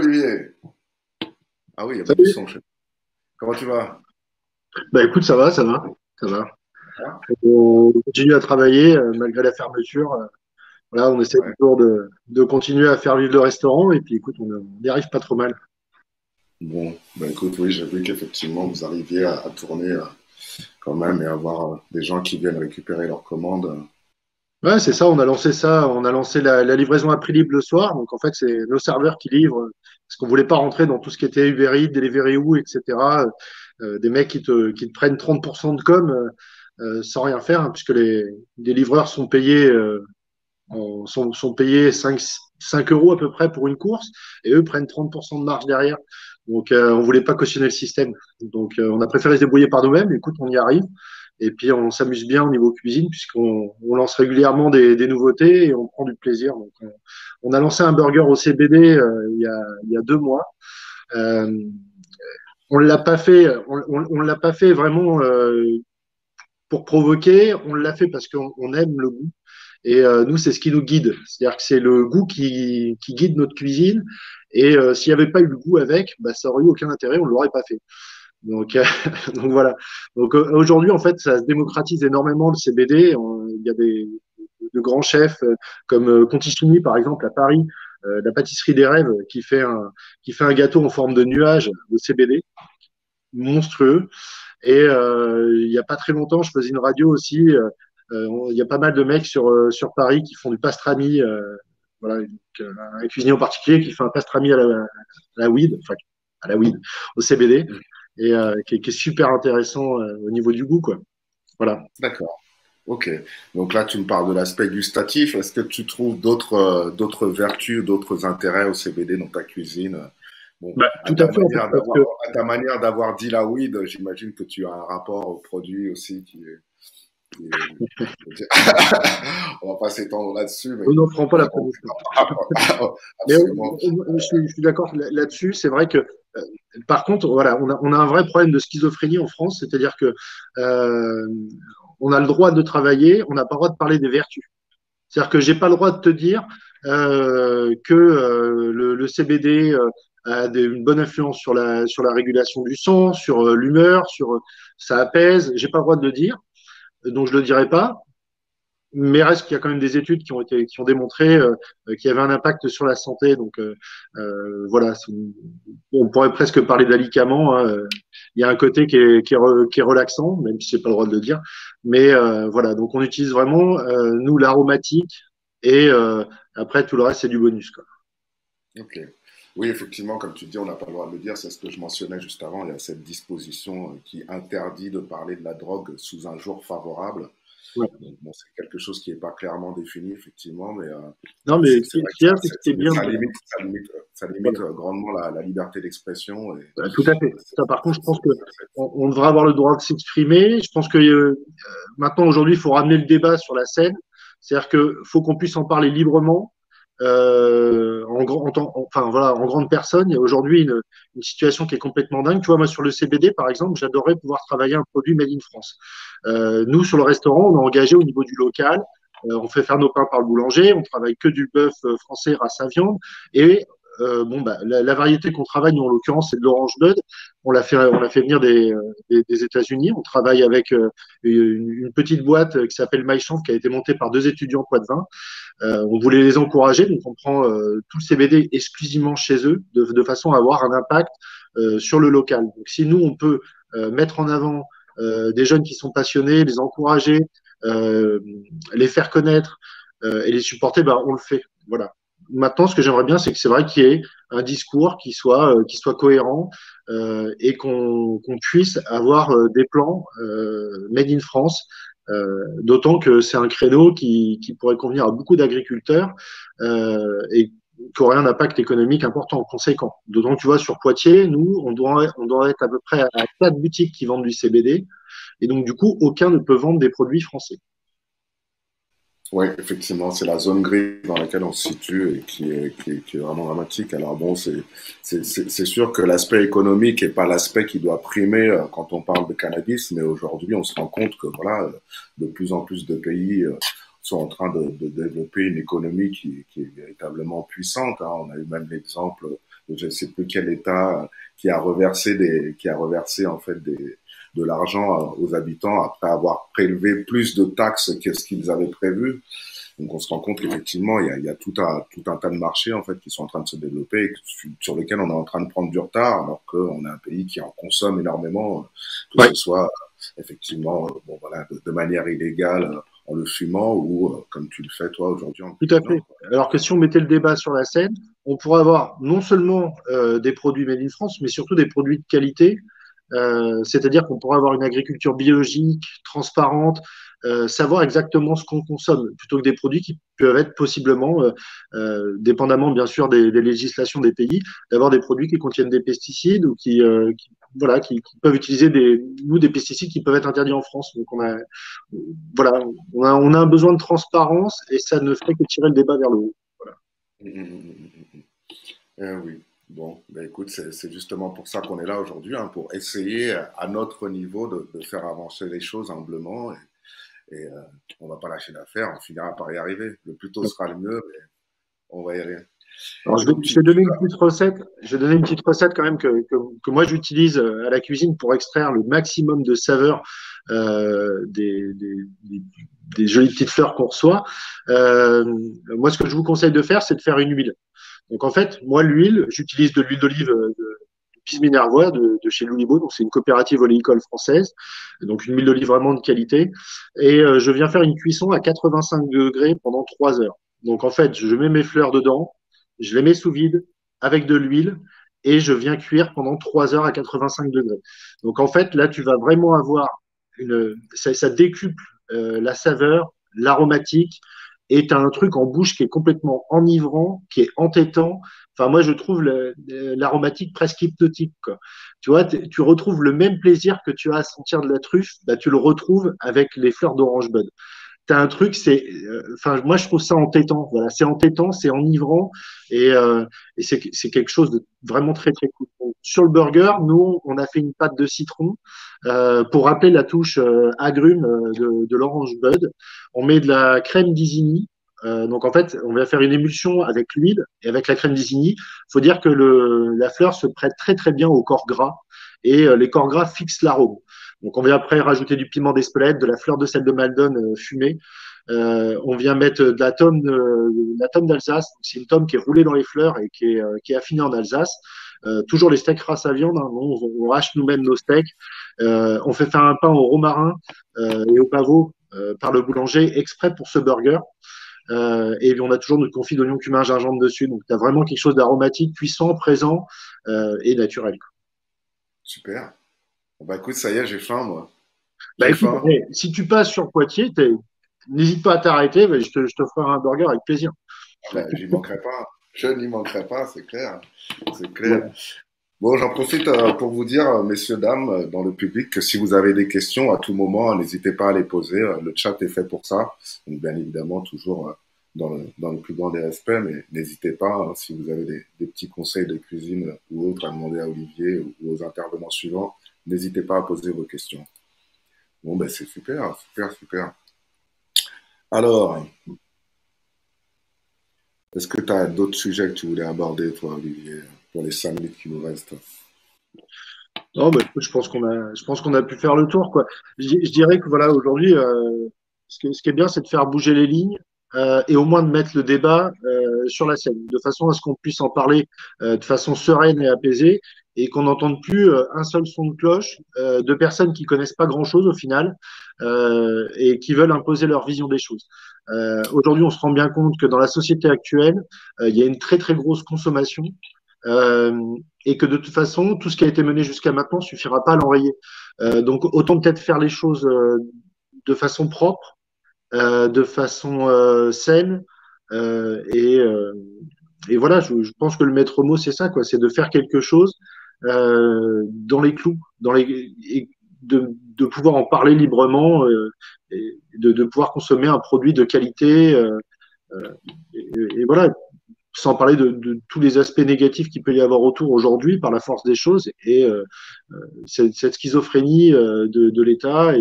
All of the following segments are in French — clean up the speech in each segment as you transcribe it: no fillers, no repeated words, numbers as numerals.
Olivier. Ah oui, il y a beaucoup de Salut. son chez toi. Comment tu vas? Bah écoute, ça va, ça va, ça va. Ah, On continue à travailler malgré la fermeture. Voilà, on essaie ouais. toujours de continuer à faire vivre le restaurant et puis écoute, on y arrive pas trop mal. Bon, ben écoute, oui, j'ai vu qu'effectivement, vous arriviez à tourner quand même et avoir des gens qui viennent récupérer leurs commandes. Ouais, c'est ça, on a lancé ça, on a lancé la livraison à prix libre le soir. Donc en fait, c'est nos serveurs qui livrent parce qu'on voulait pas rentrer dans tout ce qui était Uber Eats, Deliveroo, etc. Des mecs qui te prennent 30% de com sans rien faire, hein, puisque les livreurs sont payés sont payés 5 euros à peu près pour une course et eux prennent 30% de marge derrière. Donc, on voulait pas cautionner le système. Donc, on a préféré se débrouiller par nous-mêmes. Écoute, on y arrive. Et puis, on s'amuse bien au niveau cuisine puisqu'on lance régulièrement des nouveautés et on prend du plaisir. Donc, on a lancé un burger au CBD il y a 2 mois. Euh, on l'a pas fait, on l'a pas fait vraiment pour provoquer. On l'a fait parce qu'on aime le goût. Et nous, c'est ce qui nous guide. C'est-à-dire que c'est le goût qui guide notre cuisine. Et s'il n'y avait pas eu le goût avec, bah, ça aurait eu aucun intérêt, on ne l'aurait pas fait. Donc, donc voilà. Donc aujourd'hui, en fait, ça se démocratise énormément le CBD. Il y a de grands chefs comme Conticini, par exemple, à Paris, la pâtisserie des rêves, qui fait un gâteau en forme de nuage de CBD, monstrueux. Et il n'y a pas très longtemps, je faisais une radio aussi. Il y a pas mal de mecs sur Paris qui font du pastrami. Voilà, donc, un cuisinier en particulier qui fait un pastrami à la weed, enfin à la weed, au CBD, et qui est super intéressant au niveau du goût, quoi. Voilà. D'accord. Ok. Donc là, tu me parles de l'aspect gustatif. Est-ce que tu trouves d'autres vertus, d'autres intérêts au CBD dans ta cuisine? Bon, Bah, tout à fait, en fait, parce que à ta manière d'avoir dit la weed, j'imagine que tu as un rapport au produit aussi on va pas s'étendre là-dessus, mais on n'en prend pas la vraiment, prémisse. Mais absolument. je suis d'accord là-dessus. C'est vrai que, par contre, voilà, on a un vrai problème de schizophrénie en France, c'est-à-dire que euh, on a le droit de travailler, on n'a pas le droit de parler des vertus. C'est-à-dire que j'ai pas le droit de te dire que le CBD a une bonne influence sur la régulation du sang, sur l'humeur, ça apaise. J'ai pas le droit de le dire, donc je le dirai pas. Mais reste qu'il y a quand même des études qui ont démontré qu'il y avait un impact sur la santé. Donc voilà, on pourrait presque parler d'alicament, hein. Il y a un côté qui est relaxant, même si c'est pas le droit de le dire. Mais voilà, donc on utilise vraiment nous l'aromatique et après tout le reste c'est du bonus, quoi. Ok. Oui, effectivement, comme tu dis, on n'a pas le droit de le dire, c'est ce que je mentionnais juste avant. Il y a cette disposition qui interdit de parler de la drogue sous un jour favorable. Ouais. Donc, bon, c'est quelque chose qui n'est pas clairement défini, effectivement, mais Non, mais c'est ce vrai que qu'il y a, c'est que c'est bien. ça limite Voilà. grandement la liberté d'expression. Et Tout à fait. Ça, par contre, je pense que c'est- on devrait avoir le droit de s'exprimer. Je pense que maintenant, aujourd'hui, il faut ramener le débat sur la scène. C'est-à-dire que faut qu'on puisse en parler librement, enfin voilà, en grande personne. Il y a aujourd'hui une situation qui est complètement dingue. Tu vois, moi, sur le CBD, par exemple, j'adorerais pouvoir travailler un produit made in France. Nous, sur le restaurant, on est engagé au niveau du local. On fait faire nos pains par le boulanger. On travaille que du bœuf français race à viande. Et bon, bah, la variété qu'on travaille, nous, en l'occurrence, c'est de l'orange bud. On l'a fait venir des États-Unis. On travaille avec une petite boîte qui s'appelle MyChamp, qui a été montée par deux étudiants poitevins. On voulait les encourager, donc on prend tout le CBD exclusivement chez eux, de façon à avoir un impact sur le local. Donc, si nous, on peut mettre en avant des jeunes qui sont passionnés, les encourager, euh, les faire connaître et les supporter, ben, on le fait. Voilà. Maintenant, ce que j'aimerais bien, c'est que c'est vrai qu'il y ait un discours qui soit cohérent et qu'on puisse avoir des plans made in France. D'autant que c'est un créneau qui pourrait convenir à beaucoup d'agriculteurs et qui aurait un impact économique important, conséquent. D'autant que tu vois, sur Poitiers, nous, on doit être à peu près à 4 boutiques qui vendent du CBD. Et donc, du coup, aucun ne peut vendre des produits français. Oui, effectivement, c'est la zone grise dans laquelle on se situe et qui est vraiment dramatique. Alors bon, c'est sûr que l'aspect économique n'est pas l'aspect qui doit primer quand on parle de cannabis, mais aujourd'hui, on se rend compte que voilà, de plus en plus de pays sont en train de développer une économie qui est véritablement puissante. Hein. On a eu même l'exemple de je ne sais plus quel État qui a reversé en fait de l'argent aux habitants après avoir prélevé plus de taxes que ce qu'ils avaient prévu. Donc on se rend compte qu'effectivement, il y a tout un tas de marchés en fait qui sont en train de se développer et sur lesquels on est en train de prendre du retard, alors qu'on est un pays qui en consomme énormément, que Ouais, ce soit effectivement bon, voilà, de manière illégale en le fumant ou comme tu le fais toi aujourd'hui en tout à cuisinant. fait. Alors que si on mettait le débat sur la scène, on pourrait avoir non seulement des produits made in France, mais surtout des produits de qualité. C'est-à-dire qu'on pourrait avoir une agriculture biologique, transparente, savoir exactement ce qu'on consomme, plutôt que des produits qui peuvent être possiblement, dépendamment bien sûr des législations des pays, d'avoir des produits qui contiennent des pesticides ou voilà, qui peuvent utiliser des pesticides qui peuvent être interdits en France. Donc voilà, on a un besoin de transparence et ça ne ferait que tirer le débat vers le haut. Voilà. Oui. Bon, ben écoute, c'est justement pour ça qu'on est là aujourd'hui, hein, pour essayer à notre niveau de faire avancer les choses humblement. Et on va pas lâcher l'affaire, on finira par y arriver. Le plus tôt sera le mieux, mais on va y arriver. Alors, Donc, je vais donner une petite recette. Je vais donner une petite recette quand même que moi j'utilise à la cuisine pour extraire le maximum de saveur des jolies petites fleurs qu'on reçoit. Euh, Moi, ce que je vous conseille de faire, c'est de faire une huile. Donc en fait, moi, l'huile, j'utilise de l'huile d'olive de Pise Minervois de chez Loulibo, donc c'est une coopérative oléicole française, donc une huile d'olive vraiment de qualité. Et je viens faire une cuisson à 85 degrés pendant 3 heures. Donc en fait, je mets mes fleurs dedans, je les mets sous vide avec de l'huile et je viens cuire pendant 3 heures à 85 degrés. Donc en fait, là, tu vas vraiment avoir ça décuple la saveur, l'aromatique, et tu as un truc en bouche qui est complètement enivrant, qui est entêtant. Enfin, moi, je trouve l'aromatique presque hypnotique, quoi. Tu vois, tu retrouves le même plaisir que tu as à sentir de la truffe, bah, tu le retrouves avec les fleurs d'orange bud. T'as un truc, enfin, moi je trouve ça entêtant. Voilà, c'est entêtant, c'est enivrant et c'est quelque chose de vraiment très très cool. Donc, sur le burger, nous on a fait une pâte de citron pour rappeler la touche agrume de l'orange bud. On met de la crème d'Isigny. Donc en fait, on va faire une émulsion avec l'huile et avec la crème d'Isigny. Faut dire que la fleur se prête très très bien au corps gras et les corps gras fixent l'arôme. Donc, on vient après rajouter du piment d'Espelette, de la fleur de sel de Maldon fumée. On vient mettre de la tome d'Alsace. C'est une tome qui est roulée dans les fleurs et qui est affinée en Alsace. Toujours les steaks race à viande. Hein. On hache nous-mêmes nos steaks. On fait faire un pain au romarin et au pavot par le boulanger exprès pour ce burger. Et on a toujours notre confit d'oignon, cumin, gingembre dessus. Donc, tu as vraiment quelque chose d'aromatique, puissant, présent et naturel. super. Bah écoute, ça y est, j'ai faim, moi. Bah J'ai écoute, faim. si tu passes sur Poitiers, n'hésite pas à t'arrêter, je te ferai un burger avec plaisir. Bah, j'y manquerai pas. Je n'y manquerai pas, c'est clair. C'est clair. Voilà. Bon, j'en profite pour vous dire, messieurs, dames, dans le public, que si vous avez des questions à tout moment, n'hésitez pas à les poser. Le chat est fait pour ça. Donc, bien évidemment, toujours dans le plus grand des respects, mais n'hésitez pas, hein, si vous avez des petits conseils de cuisine ou autres à demander à Olivier ou aux intervenants suivants, n'hésitez pas à poser vos questions. Bon, ben, c'est super, super, super. Alors, est-ce que tu as d'autres sujets que tu voulais aborder, toi, Olivier, pour les 5 minutes qui nous restent? Non, bah, écoute, je pense qu'on a pu faire le tour, quoi. Je dirais que voilà, aujourd'hui, ce qui est bien, c'est de faire bouger les lignes et au moins de mettre le débat sur la scène, de façon à ce qu'on puisse en parler de façon sereine et apaisée et qu'on n'entende plus un seul son de cloche de personnes qui connaissent pas grand-chose au final et qui veulent imposer leur vision des choses. Aujourd'hui, on se rend bien compte que dans la société actuelle, il y a une très très grosse consommation et que de toute façon, tout ce qui a été mené jusqu'à maintenant suffira pas à l'enrayer. Donc, autant peut-être faire les choses de façon propre, de façon saine, euh, et, euh, et voilà. Je pense que le maître mot, c'est ça, quoi, c'est de faire quelque chose dans les clous, et de pouvoir en parler librement, et de pouvoir consommer un produit de qualité. Et voilà, sans parler de tous les aspects négatifs qu'il peut y avoir autour aujourd'hui par la force des choses et cette schizophrénie de l'État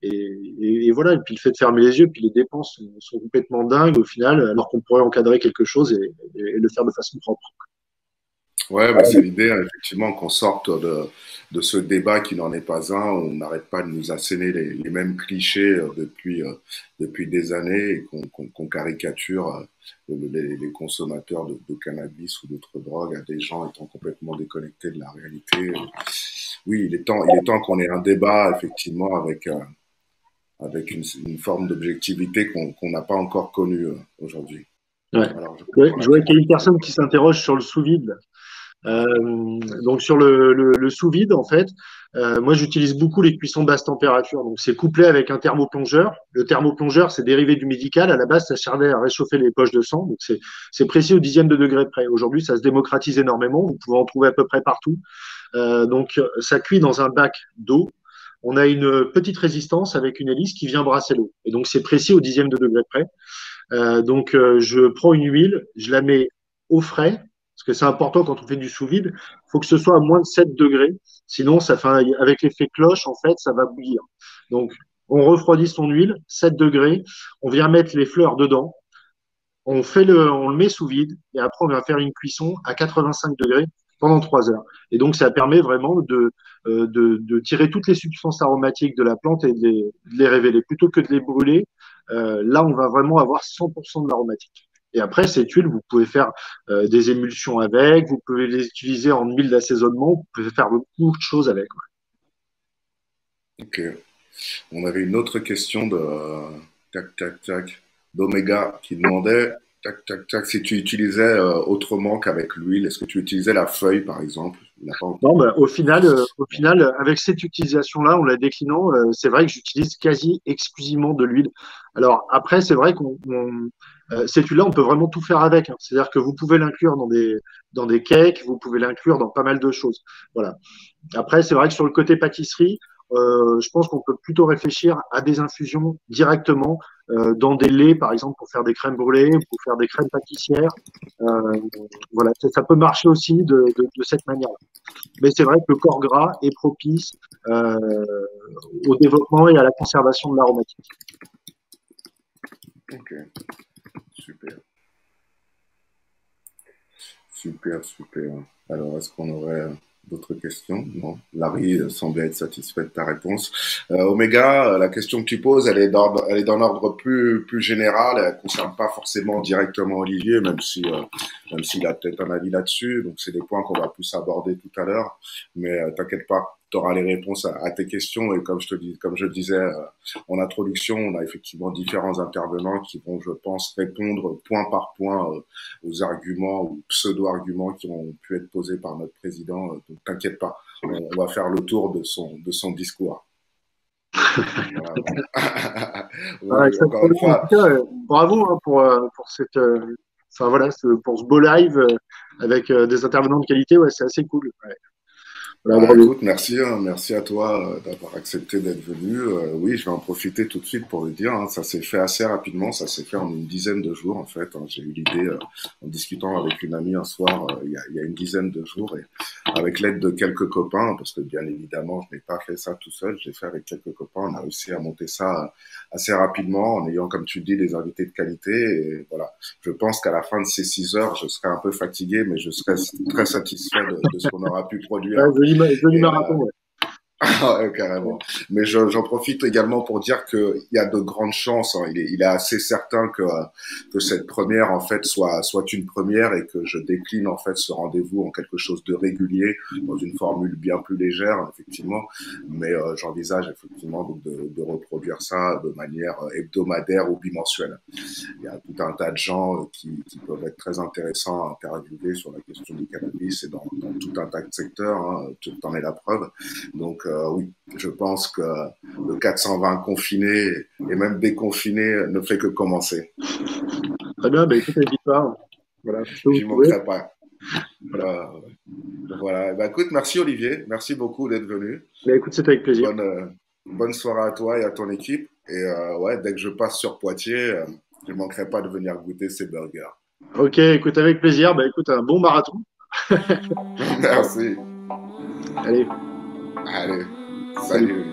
et voilà. Et puis le fait de fermer les yeux, puis les dépenses sont complètement dingues au final, alors qu'on pourrait encadrer quelque chose et le faire de façon propre. Ouais, bah, c'est l'idée, hein, effectivement, qu'on sorte de ce débat qui n'en est pas un, où on n'arrête pas de nous asséner les mêmes clichés depuis des années et qu'on caricature les consommateurs de cannabis ou d'autres drogues à des gens étant complètement déconnectés de la réalité. Oui, il est temps qu'on ait un débat, effectivement, avec une forme d'objectivité qu'on n'a pas encore connue aujourd'hui. Ouais. Alors, je Ouais, comprends je la vois qu'il y a une critique. personne qui s'interroge sur le sous-vide. Donc sur le sous-vide, en fait, moi j'utilise beaucoup les cuissons basse température. Donc c'est couplé avec un thermoplongeur. Le thermoplongeur, c'est dérivé du médical. À la base, ça servait à réchauffer les poches de sang. Donc c'est précis au dixième de degré près. Aujourd'hui, ça se démocratise énormément. Vous pouvez en trouver à peu près partout. Donc ça cuit dans un bac d'eau. On a une petite résistance avec une hélice qui vient brasser l'eau. Et donc c'est précis au dixième de degré près. Je prends une huile, je la mets au frais, parce que c'est important quand on fait du sous-vide. Il faut que ce soit à moins de 7 degrés. Sinon, ça fait avec l'effet cloche, en fait, ça va bouillir. Donc, on refroidit son huile, 7 degrés. On vient mettre les fleurs dedans. On le met sous vide et après, on va faire une cuisson à 85 degrés pendant 3 heures. Et donc, ça permet vraiment de tirer toutes les substances aromatiques de la plante et de les révéler. Plutôt que de les brûler, là, on va vraiment avoir 100% de l'aromatique. Et après, cette huile, vous pouvez faire des émulsions avec, vous pouvez les utiliser en huile d'assaisonnement, vous pouvez faire beaucoup de choses avec. Ok. On avait une autre question de tac tac tac d'Omega qui demandait tac tac tac si tu utilisais autrement qu'avec l'huile, est-ce que tu utilisais la feuille par exemple? Il n'a pas Non, entendu. bah, au final, avec cette utilisation-là, en la déclinant, c'est vrai que j'utilise quasi exclusivement de l'huile. Alors après, c'est vrai cette huile-là, on peut vraiment tout faire avec, hein. C'est-à-dire que vous pouvez l'inclure dans des cakes, vous pouvez l'inclure dans pas mal de choses. Voilà. Après, c'est vrai que sur le côté pâtisserie, je pense qu'on peut plutôt réfléchir à des infusions directement dans des laits, par exemple, pour faire des crèmes brûlées, pour faire des crèmes pâtissières. Euh, voilà, ça peut marcher aussi de cette manière-là. Mais c'est vrai que le corps gras est propice euh, au développement et à la conservation de l'aromatique. Ok, super, super, super. Alors, est-ce qu'on aurait d'autres questions? Non. Larry semblait être satisfait de ta réponse. Omega, la question que tu poses, elle est d'un ordre plus général. Elle ne concerne pas forcément directement Olivier, même s'il a peut-être un avis là-dessus. Donc, c'est des points qu'on va plus aborder tout à l'heure. Mais t'inquiète pas, tu auras les réponses à tes questions. Et comme je disais en introduction, on a effectivement différents intervenants qui vont, je pense, répondre point par point aux arguments ou pseudo-arguments qui ont pu être posés par notre président. Donc, t'inquiète pas, on va faire le tour de son discours. Voilà. Voilà, Oui, ça, encore une en fois, tout cas, bravo hein, pour enfin, voilà, pour ce beau live avec des intervenants de qualité. Ouais, c'est assez cool. Ouais. Voilà, bah bravo. écoute, merci, hein, merci à toi d'avoir accepté d'être venu. Oui, je vais en profiter tout de suite pour le dire, hein, ça s'est fait assez rapidement, ça s'est fait en une dizaine de jours en fait, hein. J'ai eu l'idée en discutant avec une amie un soir, il y a une dizaine de jours, et avec l'aide de quelques copains, parce que bien évidemment, je n'ai pas fait ça tout seul, j'ai fait avec quelques copains, on a réussi à monter ça assez rapidement en ayant, comme tu dis, des invités de qualité. Et voilà, je pense qu'à la fin de ces 6 heures, je serai un peu fatigué, mais je serai très satisfait de ce qu'on aura pu Ouais, produire. joli Et marathon. Ouais. ouais, carrément. Mais j'en profite également pour dire qu'il y a de grandes chances, hein. Il est assez certain que cette première, en fait, soit une première et que je décline, en fait, ce rendez-vous en quelque chose de régulier, dans une formule bien plus légère, effectivement. Mais j'envisage, effectivement, donc de reproduire ça de manière hebdomadaire ou bimensuelle. Il y a tout un tas de gens qui peuvent être très intéressants à interviewer sur la question du cannabis et dans tout un tas de secteurs, hein. Tu en es la preuve. Donc oui, je pense que le 420 confiné et même déconfiné ne fait que commencer. Très bien. Bah, écoute, n'hésite pas. Voilà, je peux vous J'y trouver. manquerai pas. Voilà. Voilà. Bah, écoute, merci Olivier, merci beaucoup d'être venu. Mais écoute, c'était avec plaisir. Bonne, bonne soirée à toi et à ton équipe. Et ouais, dès que je passe sur Poitiers, je ne manquerai pas de venir goûter ces burgers. Ok, écoute, avec plaisir. Bah, écoute, un bon marathon. Merci. Allez, Allez, salut. salut Olivier.